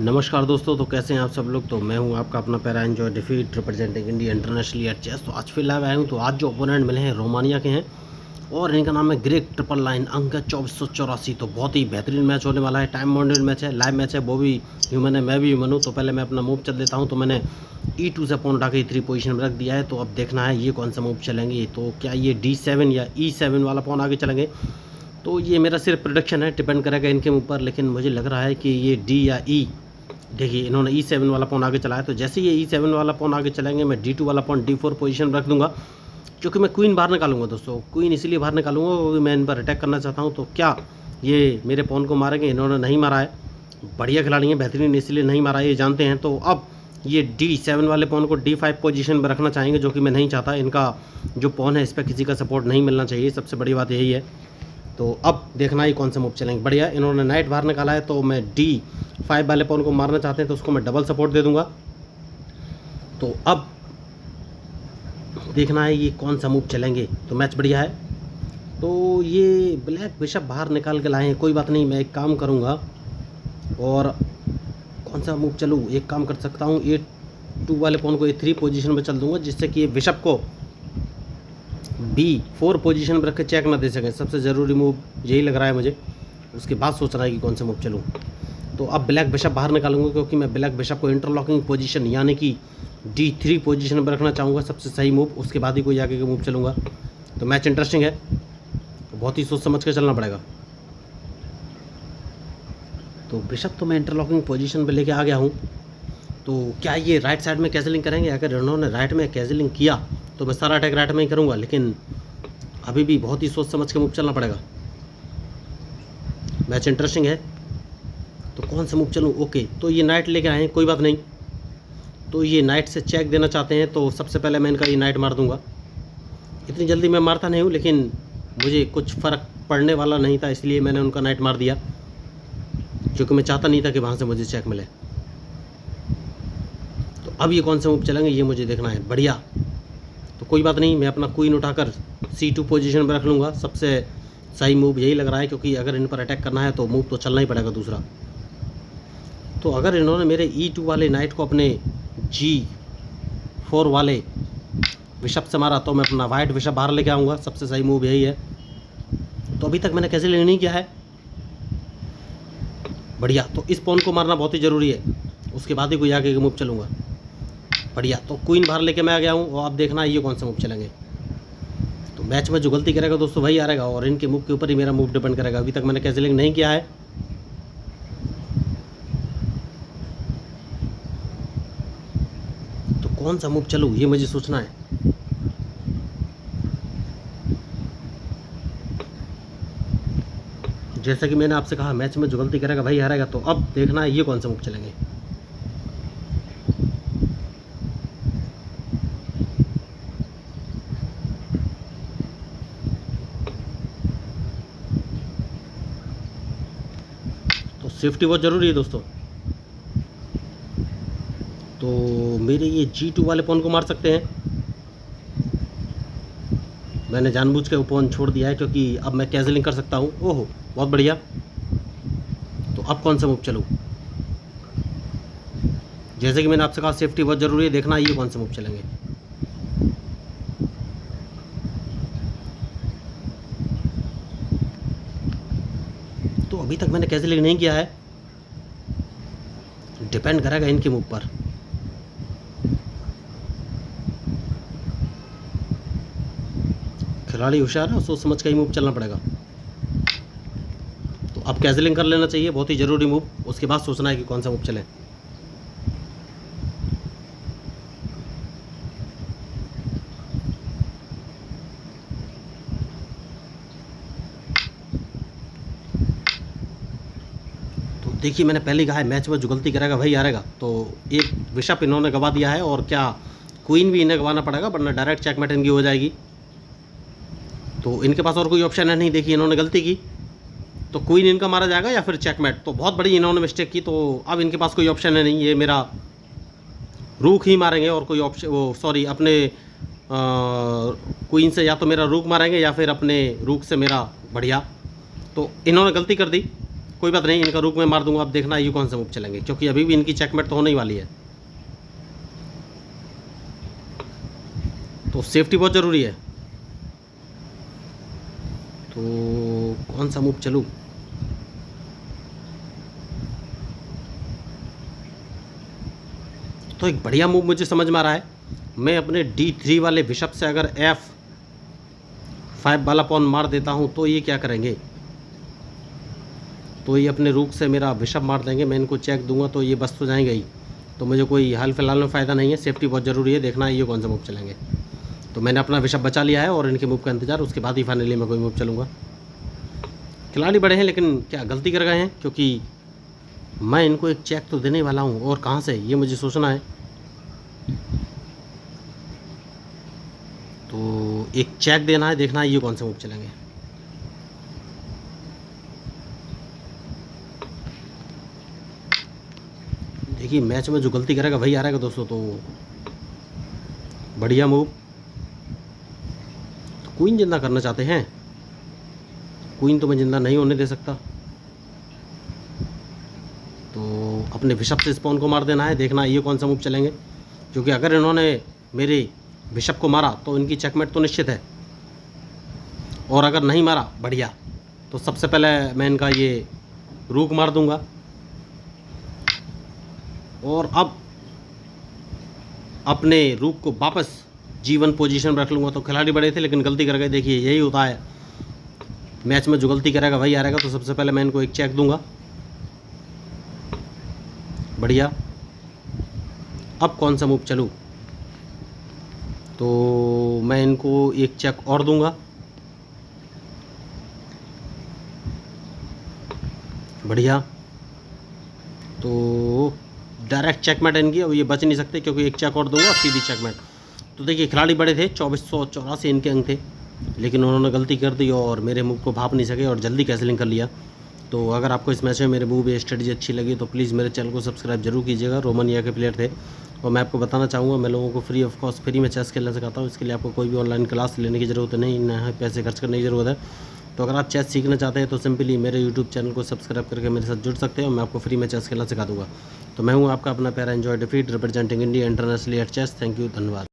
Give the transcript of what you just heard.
नमस्कार दोस्तों, तो कैसे हैं आप सब लोग। तो मैं हूं आपका अपना पैरा एंजॉय डिफीट representing India internationally at chess. तो आज फिर लाइव आया हूं। तो आज जो ओपोनेंट मिले हैं रोमानिया के हैं और इनका नाम है ग्रेग ट्रिपल लाइन। अंक है 2484। तो बहुत ही बेहतरीन मैच होने वाला है। टाइम बाउंडेड मैच है, लाइव मैच है। वो भी ह्यूमन है, मैं भी ह्यूमन हूँ। तो पहले मैं अपना मूव चल देता हूँ। तो मैंने E2 से पॉन उठा के E3 पोजीशन में रख दिया है। तो अब देखना है ये कौन सा मूव चलेंगे। तो क्या ये D7 या E7 वाला पॉन आगे चलेंगे। तो ये मेरा सिर्फ प्रोडिक्शन है, डिपेंड करेगा इनके ऊपर। लेकिन मुझे लग रहा है कि ये D या E, देखिए इन्होंने E7 वाला पॉन आगे चलाया। तो जैसे ये E7 वाला पॉन आगे चलेंगे, मैं D2 वाला पॉन D4 पोजीशन में रख दूंगा, क्योंकि मैं क्वीन बाहर निकालूंगा दोस्तों। क्वीन इसलिए बाहर निकालूंगा क्योंकि मैं इन पर अटैक करना चाहता हूँ। तो क्या ये मेरे पॉन को मारेंगे। इन्होंने नहीं मारा है, बढ़िया खिलाड़ी है, बेहतरीन, इसलिए नहीं मारा है, ये जानते हैं। तो अब ये D7 वाले पॉन को D5 पोजीशन में रखना चाहेंगे, जो कि मैं नहीं चाहता। इनका जो पॉन है इस पर किसी का सपोर्ट नहीं मिलना चाहिए, सबसे बड़ी बात यही है। तो अब देखना ही कौन से मूव चलेंगे। बढ़िया, इन्होंने नाइट बाहर निकाला है। तो मैं D5 वाले पॉन को मारना चाहते हैं, तो उसको मैं डबल सपोर्ट दे दूंगा। तो अब देखना है ये कौन सा मूव चलेंगे। तो मैच बढ़िया है। तो ये ब्लैक बिशप बाहर निकाल के लाए हैं, कोई बात नहीं, मैं एक काम करूँगा। और कौन सा मूव चलूँ, एक काम कर सकता हूँ, A2 वाले पॉन को A3 पोजीशन में चल दूंगा, जिससे कि ये बिशप को B4 पोजीशन में रख के चेक ना दे सकें। सबसे ज़रूरी मूव यही लग रहा है मुझे। उसके बाद सोच रहा है कि कौन सा मूव चलूँ। तो अब ब्लैक बिशप बाहर निकालूंगा, क्योंकि मैं ब्लैक बिशप को इंटरलॉकिंग पोजीशन यानी कि D3 पोजीशन पर रखना चाहूँगा, सबसे सही मूव। उसके बाद ही कोई आगे का मूव चलूँगा। तो मैच इंटरेस्टिंग है, तो बहुत ही सोच समझ कर चलना पड़ेगा। तो बिशप तो मैं इंटरलॉकिंग पोजीशन पर लेके आ गया हूँ। तो क्या ये राइट साइड में कैजलिंग करेंगे। अगर इन्होंने राइट में कैजलिंग किया तो मैं सारा अटैक राइट में ही करूँगा, लेकिन अभी भी बहुत ही सोच समझ के मूव चलना पड़ेगा। मैच इंटरेस्टिंग है, तो कौन सा मूव चलूँ। ओके, तो ये नाइट लेके आए हैं, कोई बात नहीं। तो ये नाइट से चेक देना चाहते हैं, तो सबसे पहले मैं इनका ये नाइट मार दूंगा। इतनी जल्दी मैं मारता नहीं हूँ, लेकिन मुझे कुछ फ़र्क पड़ने वाला नहीं था, इसलिए मैंने उनका नाइट मार दिया, क्योंकि मैं चाहता नहीं था कि वहाँ से मुझे चेक मिले। तो अब ये कौन सा मूव चलेंगे ये मुझे देखना है। बढ़िया, तो कोई बात नहीं, मैं अपना क्वीन उठाकर C2 पोजीशन पर रख लूँगा। सबसे सही मूव यही लग रहा है, क्योंकि अगर इन पर अटैक करना है तो मूव तो चलना ही पड़ेगा दूसरा। तो अगर इन्होंने मेरे E2 वाले नाइट को अपने G4 वाले बिशप से मारा, तो मैं अपना वाइट बिशप बाहर लेके आऊँगा। सबसे सही मूव यही है। तो अभी तक मैंने कैसे नहीं किया है। बढ़िया, तो इस पॉन को मारना बहुत ही ज़रूरी है, उसके बाद ही कोई आगे का मूव चलूँगा। बढ़िया, तो क्वीन बाहर लेके मैं आ गया हूँ। और अब देखना है ये कौन सा मूव चलेंगे। तो मैच में जो गलती करेगा दोस्तों वही हारेगा, और इनके मूव के ऊपर ही मेरा मूव डिपेंड करेगा। अभी तक मैंने कैजलिंग नहीं किया है। तो कौन सा मूव चलूँ ये मुझे सोचना है। जैसा कि मैंने आपसे कहा, मैच में जो गलती करेगा वही हारेगा। तो अब देखना है ये कौन सा मूव चलेंगे। तो सेफ्टी बहुत ज़रूरी है दोस्तों। तो मेरे ये G2 वाले पॉन को मार सकते हैं। मैंने जानबूझ के वो पॉन छोड़ दिया है, क्योंकि अब मैं कैजलिंग कर सकता हूँ। ओहो, बहुत बढ़िया। तो अब कौन सा मूव चलूँ। जैसे कि मैंने आपसे कहा, सेफ्टी बहुत ज़रूरी है। देखना ये कौन सा मूव चलेंगे। तो अभी तक मैंने कैजलिंग नहीं किया है, डिपेंड करेगा इनके मूव पर। खिलाड़ी होशियार है, सोच समझ के ही मूव चलना पड़ेगा। तो अब कैजलिंग कर लेना चाहिए, बहुत ही ज़रूरी मूव। उसके बाद सोचना है कि कौन सा मूव चले। तो देखिए, मैंने पहले कहा है, मैच में जो गलती करेगा वही हारेगा। तो एक बिशप इन्होंने गवा दिया है, और क्या क्वीन भी इन्हें गवाना पड़ेगा, वरना डायरेक्ट चेकमेट इनकी हो जाएगी। तो इनके पास और कोई ऑप्शन है नहीं। देखिए, इन्होंने गलती की, तो क्वीन इनका मारा जाएगा या फिर चेकमेट। तो बहुत बड़ी इन्होंने मिस्टेक की। तो अब इनके पास कोई ऑप्शन है नहीं, ये मेरा रूक ही मारेंगे। और कोई ऑप्शन, वो सॉरी, अपने क्वीन से या तो मेरा रूक मारेंगे या फिर अपने रूक से मेरा। बढ़िया, तो इन्होंने गलती कर दी, कोई बात नहीं, इनका रुक मैं मार दूंगा, आप देखना ये कौन सा मूव चलेंगे, क्योंकि अभी भी इनकी चेकमेट तो होने ही वाली है। तो सेफ्टी बहुत ज़रूरी है। तो कौन सा मूव चलूँ? तो एक बढ़िया मूव मुझे समझ में आ रहा है। मैं अपने D3 वाले बिशप से अगर F5 वाला पॉन मार देता हूँ तो ये क्या करेंगे, तो ये अपने रूक से मेरा बिशप मार देंगे। मैं इनको चेक दूंगा तो ये बस तो जाएंगे ही, तो मुझे कोई हाल फिलहाल में फ़ायदा नहीं है। सेफ्टी बहुत ज़रूरी है, देखना है ये कौन सा मूव चलेंगे। तो मैंने अपना बिशप बचा लिया है और इनके मूव का इंतज़ार, उसके बाद ही फाइनली मैं कोई मूव चलूँगा। खिलाड़ी बड़े हैं लेकिन क्या गलती कर गए हैं, क्योंकि मैं इनको एक चेक तो देने वाला हूँ और कहाँ से, ये मुझे सोचना है। तो एक चेक देना है, देखना है ये कौन से मूव चलेंगे। देखिए मैच में जो गलती करेगा वही आ रहेगा दोस्तों। तो बढ़िया मूव। तो क्वीन जिंदा करना चाहते हैं, क्वीन तो मैं जिंदा नहीं होने दे सकता, तो अपने बिशप से स्पॉन को मार देना है। देखना ये कौन सा मूव चलेंगे, क्योंकि अगर इन्होंने मेरे बिशप को मारा तो इनकी चेकमेट तो निश्चित है, और अगर नहीं मारा बढ़िया, तो सबसे पहले मैं इनका ये रूक मार दूंगा और अब अपने रूक को वापस G1 पोजीशन में रख लूँगा। तो खिलाड़ी बड़े थे लेकिन गलती कर गए। देखिए यही होता है, मैच में जो गलती करेगा वही आ रहेगा। तो सबसे पहले मैं इनको एक चेक दूंगा, बढ़िया। अब कौन सा मूव चलूँ, तो मैं इनको एक चेक और दूंगा, बढ़िया। तो डायरेक्ट चेकमेट इनकी, अब ये बच नहीं सकते, क्योंकि एक चेक और दूंगा सीधी चेकमेट। तो देखिए खिलाड़ी बड़े थे, 2484 इनके अंक थे, लेकिन उन्होंने गलती कर दी और मेरे मूव को भाप नहीं सके और जल्दी कैंसिलिंग कर लिया। तो अगर आपको इस मैच में मेरे मूव या स्ट्रेटजी अच्छी लगी तो प्लीज़ मेरे चैनल को सब्सक्राइब जरूर कीजिएगा। रोमानिया के प्लेयर थे, और मैं आपको बताना चाहूँगा मैं लोगों को फ्री ऑफ कॉस्ट फ्री में चेस खेलना सिखाता हूँ। इसके लिए आपको कोई भी ऑनलाइन क्लास लेने की ज़रूरत नहीं, ना पैसे खर्च करने की ज़रूरत है। तो अगर आप चेस सीखना चाहते हैं तो सिंपली मेरे यूट्यूब चैनल को सब्सक्राइब करके मेरे साथ जुड़ सकते हैं और मैं आपको फ्री में चेस खेलना सिखा दूँगा। तो मैं हूँ आपका अपना प्यारा एंजॉय डिफीट representing India internationally at chess. Thank you, धन्यवाद।